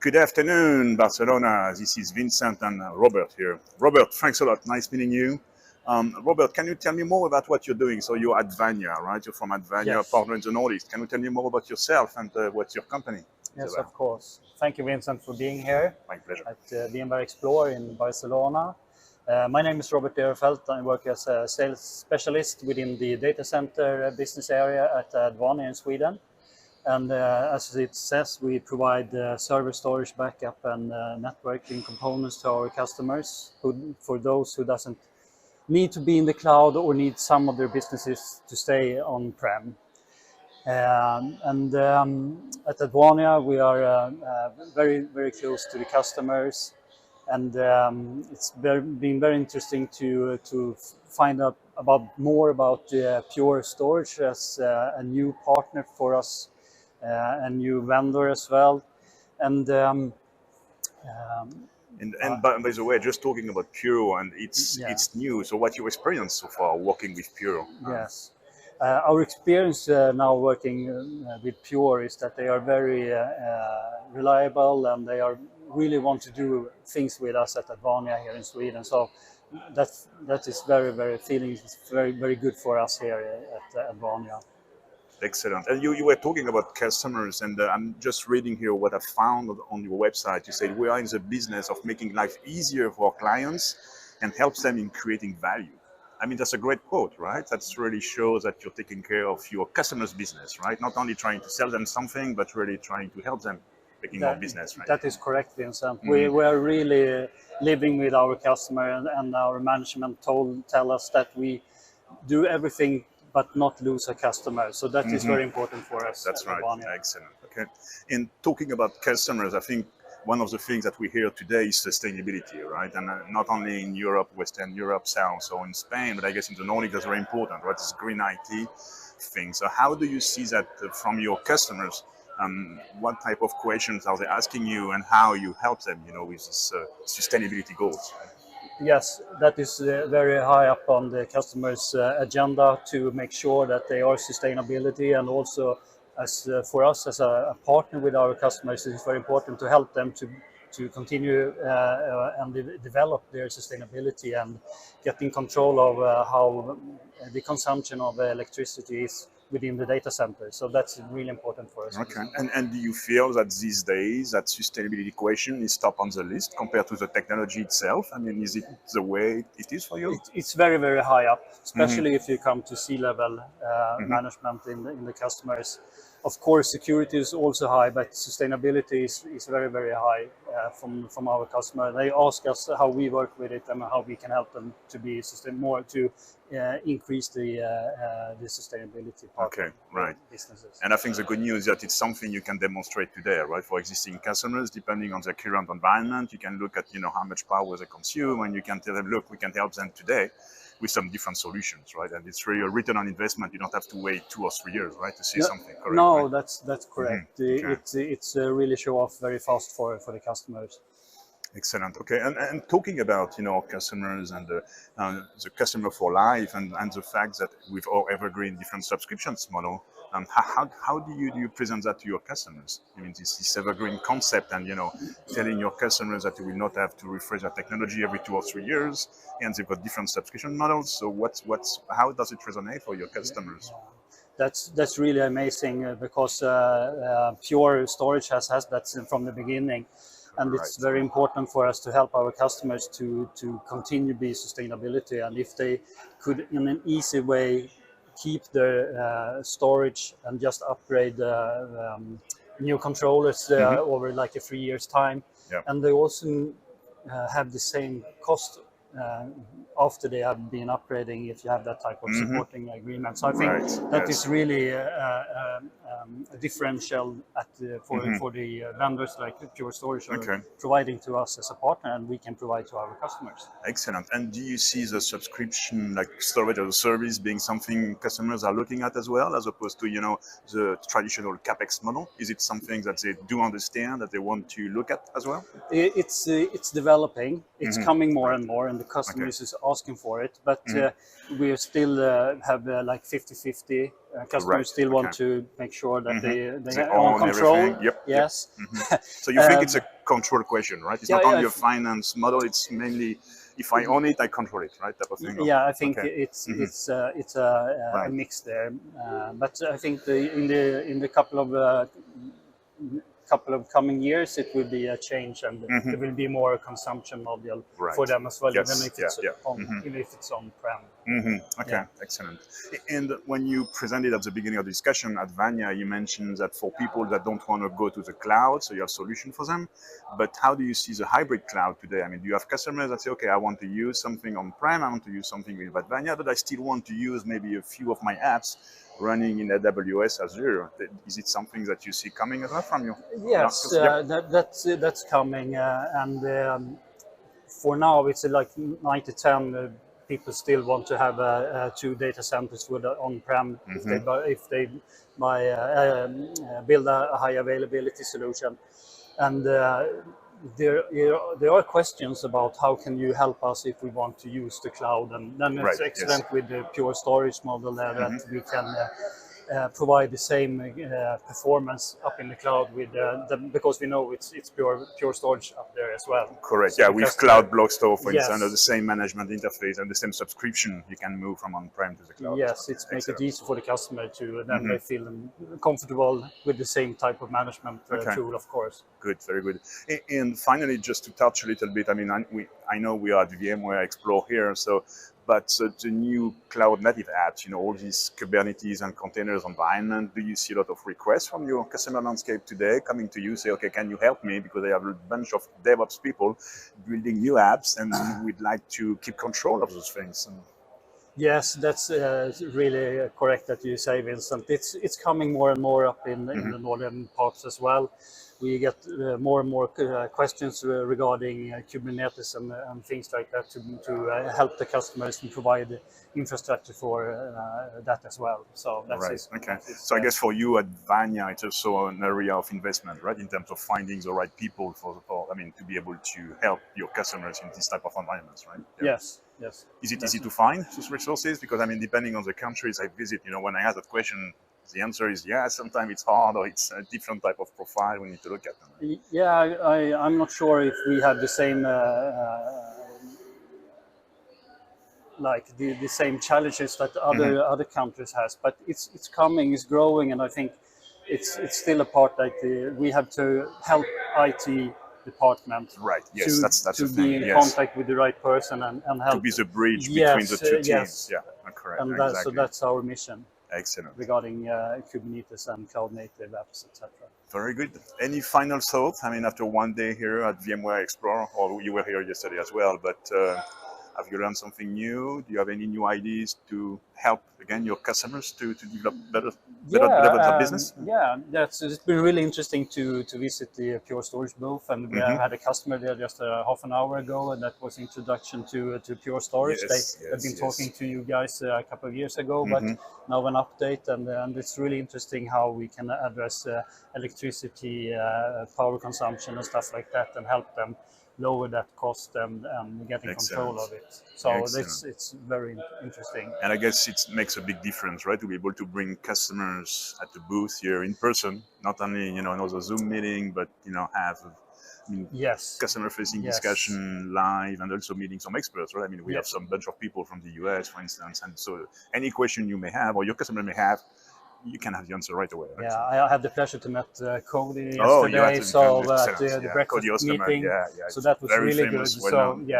Good afternoon, Barcelona. This is Vincent and Robert here. Robert, thanks a lot. Nice meeting you. Robert, can you tell me more about what you're doing? So you're Advania, right? You're from Advania, Yes. partner in the Nordics. Can you tell me more about yourself and what's your company? Yes, of course. Thank you, Vincent, for being here My pleasure. at VMware Explore in Barcelona. My name is Robert Derefeldt. I work as a sales specialist within the data center business area at Advania in Sweden. And as it says, we provide server storage, backup, and networking components to our customers. For those who doesn't need to be in the cloud or need some of their businesses to stay on-prem. At Advania, we are very, very close to the customers, and it's been very interesting to find out more about Pure Storage as a new partner for us, a new vendor as well, and. And by the way, just talking about Pure, and it's new. So what you experienced so far working with Pure? Yes. Our experience now working with Pure is that they are very reliable, and they really want to do things with us at Advania here in Sweden. So that is very good for us here at Advania. Excellent. And you were talking about customers, and I'm just reading here what I found on your website. You said we are in the business of making life easier for our clients and helps them in creating value. I mean, that's a great quote, right? That really shows that you're taking care of your customers' business, right? Not only trying to sell them something, but really trying to help them making more business, right? That is correct, Vincent. We are really living with our customer, and our management tell us that we do everything but not lose a customer. So that is very important for us. That's right. Excellent. Okay. In talking about customers, I think one of the things that we hear today is sustainability, right? And not only in Europe, Western Europe, South, or in Spain, but I guess in the Nordics, that's very important, right? This green IT thing. So how do you see that from your customers? What type of questions are they asking you, and how you help them, with these sustainability goals? Yes, that is very high up on the customer's agenda to make sure that they are sustainability, and also as for us as a partner with our customers, it's very important to help them to continue and develop their sustainability and get in control of how the consumption of electricity is within the data center. So that's really important for us. Okay. And do you feel that these days that sustainability question is top on the list compared to the technology itself? I mean, is it the way it is for you? It's very, very high up, especially if you come to C-level management in the customers. Of course, security is also high, but sustainability is very, very high from our customer. They ask us how we work with it and how we can help them to be increase the sustainability part. Okay, right. Businesses. And I think the good news is that it's something you can demonstrate today, right? For existing customers, depending on their current environment, you can look at how much power they consume, and you can tell them, look, we can help them today with some different solutions, right? And it's really a return on investment. You don't have to wait 2 or 3 years, right, to see something. Correct, no, right? that's correct. Okay. It's really show off very fast for the customers. Excellent. Okay, and talking about customers and the customer for life, and the fact that with our Evergreen different subscriptions model, how do you present that to your customers? I mean, this Evergreen concept, and telling your customers that you will not have to refresh their technology every 2 or 3 years, and they've got different subscription models. So how does it resonate for your customers? That's really amazing because Pure Storage has that from the beginning. And it's very important for us to help our customers to continue be sustainability. And if they could, in an easy way, keep their storage and just upgrade new controllers over like a 3 years time, and they also have the same cost after they have been upgrading, if you have that type of supporting agreement. So I think that is really a differential for the vendors like Pure Storage are providing to us as a partner, and we can provide to our customers. Excellent. And do you see the subscription, like storage as a service, being something customers are looking at as well, as opposed to the traditional CapEx model? Is it something that they do understand, that they want to look at as well? It's developing. It's coming more and more, and the customers is asking for it. But we still have like 50-50 customers still want to make sure that they own control. Everything. Yep. Yes. Yep. So you think it's a control question, right? It's not only a finance model. It's mainly if I own it, I control it, right? Type of thing. Yeah, I think it's a mix there. But I think in the couple of coming years, it will be a change, and there will be more consumption model for them as well, even if it's even if it's on-prem. Okay, excellent. And when you presented at the beginning of the discussion, Advania, you mentioned that for people that don't want to go to the cloud, so you have a solution for them. But how do you see the hybrid cloud today? I mean, do you have customers that say, okay, I want to use something on-prem, I want to use something with Advania, but I still want to use maybe a few of my apps running in AWS Azure? Is it something that you see coming as well from you? Yes, that's coming, and for now it's like 9 to 10 people still want to have 2 data centers with on-prem if they build a high availability solution, and there are questions about how can you help us if we want to use the cloud, and then it's excellent with the pure storage model there that we can provide the same performance up in the cloud with because we know it's pure storage up there as well. Correct. So with Cloud Block Store, for instance, the same management interface and the same subscription, you can move from on-prem to the cloud. Yes, it makes it easy for the customer to then they feel comfortable with the same type of management tool, of course. Good, very good. And finally, just to touch a little bit, I mean, I know we are at VMware Explore here, but the new cloud native apps, all these Kubernetes and containers environment, do you see a lot of requests from your customer landscape today coming to you, say, okay, can you help me? Because I have a bunch of DevOps people building new apps and we'd like to keep control of those things. Yes, that's really correct that you say, Vincent. It's coming more and more up in the northern parts as well. We get more and more questions regarding Kubernetes and things like that to help the customers and provide infrastructure for that as well. So that's okay. So I guess for you at Advania, it's also an area of investment, right? In terms of finding the right people to be able to help your customers in this type of environments, right? Yeah. Yes. Yes. Is it easy to find those resources? Because I mean, depending on the countries I visit, when I ask that question, the answer is yes. Sometimes it's hard, or it's a different type of profile we need to look at them. Right? Yeah, I'm not sure if we have the same the same challenges that other countries has, but it's coming, it's growing, and I think it's still a part that we have to help IT department, right? Yes, that's to be in contact with the right person and help to be the bridge between the two teams. Yeah, correct. And so that's our mission. Excellent. Regarding Kubernetes and cloud native apps, etc. Very good. Any final thoughts? I mean, after one day here at VMware Explore, or you were here yesterday as well, but have you learned something new? Do you have any new ideas to help, again, your customers to develop better their business? Yeah, it's been really interesting to visit the Pure Storage booth, and we had a customer there just half an hour ago, and that was introduction to Pure Storage. They've been talking to you guys a couple of years ago, but now an update, and it's really interesting how we can address electricity, power consumption and stuff like that, and help them lower that cost and getting control of it. So it's very interesting. And I guess it makes a big difference, right? To be able to bring customers at the booth here in person, not only, another Zoom meeting, but, have customer-facing discussion live, and also meeting some experts, right? I mean, we have some bunch of people from the US, for instance, and so any question you may have or your customer may have, you can have the answer right away. Right? Yeah, I had the pleasure to meet Cody yesterday, at the breakfast meeting. So that was really good.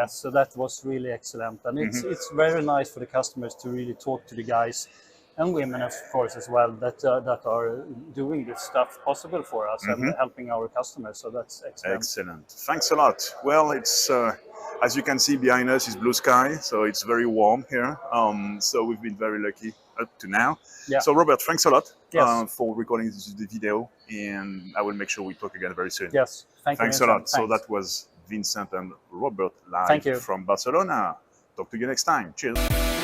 So that was really excellent, and it's very nice for the customers to really talk to the guys and women, of course, as well, that are doing this stuff possible for us and helping our customers. So that's excellent. Excellent. Thanks a lot. Well, it's as you can see behind us is blue sky, so it's very warm here. So we've been very lucky up to now. Yeah. So Robert, thanks a lot for recording this video, and I will make sure we talk again very soon. Yes, thanks a lot. Thanks. So that was Vincent and Robert live from Barcelona. Talk to you next time. Cheers.